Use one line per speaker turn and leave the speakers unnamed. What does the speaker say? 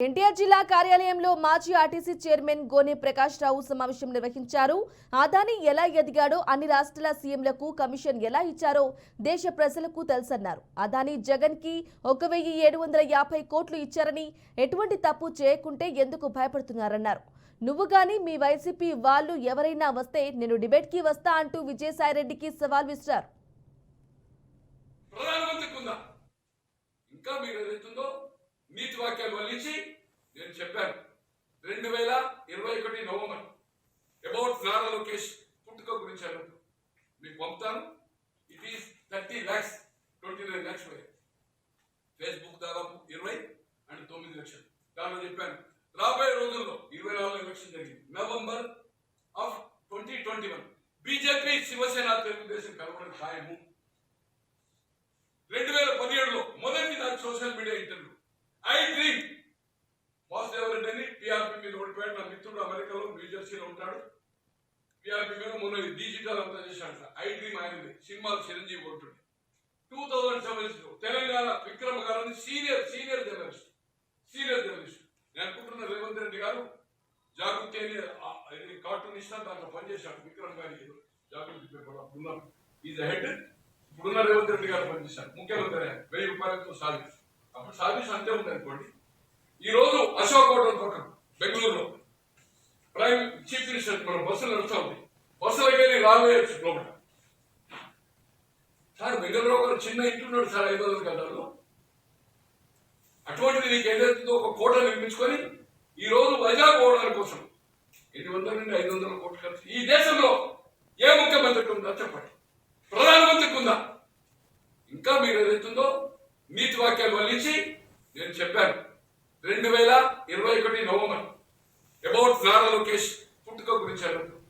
ఎన్టీఆర్ జిల్లా కార్యాలయంలో మాజీ ఆర్టీసీ చైర్మన్ గోనె ప్రకాష్ రావు సమావేశం నిర్వహించారు. అదానీ ఎలా ఎదిగాడో అన్ని రాష్ట్రాల సీఎంలకు కమిషన్ ఎలా ఇచ్చారో దేశ ప్రజలకు తెలుసన్నారు. అదానీ జగన్ కి 1750 కోట్లు ఇచ్చారని, ఎటువంటి తప్పు చేయకుంటే ఎందుకు భయపడుతున్నారన్నారు. నువ్వు గాని మీ వైసీపీ వాళ్ళు ఎవరైనా వస్తే నేను డిబేట్ కి వస్తా అంటూ విజయసాయిరెడ్డికి సవాల్ విసిరారు.
నీతి వాక్యాలు వల్లించి నేను చెప్పాను 2021 నవంబర్ అబౌట్ నారా లోకేష్ పుట్టుక గురించి మీకు పంపుతాను. It is 30 lakhs 29 lakhs Facebook దాదాపు 29 లక్షలు. దానిలో చెప్పాను రాబోయే రోజుల్లో 24 ఎలక్షన్ జరిగింది November of 2021 BJP Shiv Sena Telugu Desam కలవడం ఖాయము. 2017లో మొదటి నాకు social media interview I dream Vasudeva Reddy అని పిఆర్పి మీద ఓడిపోయాడు. నా మిత్రుడు అమెరికాలో న్యూజెర్సీలో ఉంటాడు. పిఆర్పి మీద మొన్న డిజిటల్ అంతా చేశాడు. ఐ డ్రీమ్ ఆయనది సినిమాలు చిరంజీవి కొట్టుండే. 2017లో తెలంగాణ విక్రమ గారు సీనియర్ జర్నలిస్ట్ నేను అనుకుంటున్న రేవంత్ రెడ్డి గారు జాగృతి అని కార్టూనిస్ట్ దాంట్లో పనిచేశాడు. విక్రమ్ గారి జాగృతి పేపర్ అప్పుడున్నారు. Is head. ఇప్పుడున్న రేవంత్ రెడ్డి గారు పనిచేశారు. ముఖ్యమంత్రి 1000 రూపాయలతో సాధిస్తారు. అప్పుడు సర్వీస్ అంతే ఉంది అనుకోండి. ఈ రోజు అశోక్ హోటల్ పక్కన బెంగళూరులో ప్రైమ్ చీఫ్ మినిస్టర్ మన బస్సులు నడుస్తూ ఉంది. బస్సులకి వెళ్ళి రావేయచ్చు లోపల. సార్ బెంగళూరు ఒక చిన్న ఇంటున్నాడు సార్ 500 గంటల్లో. అటువంటిది నీకు ఏదైతుందో ఒక కోట నిర్మించుకొని ఈ రోజు వైజాగ్ పోవడానికి కోసం 800 నుండి 500 కోట్లు ఖర్చు. ఈ దేశంలో ఏ ముఖ్యమంత్రికి ఉందా చెప్పండి? ప్రధానమంత్రికి ఉందా? ఇంకా మీరు ఏదైతుందో నీతి వాక్యాలు వల్లించి నేను చెప్పాను 2021 నవంబర్ అబౌట్ నారా లోకేష్ పుట్టుక గురించి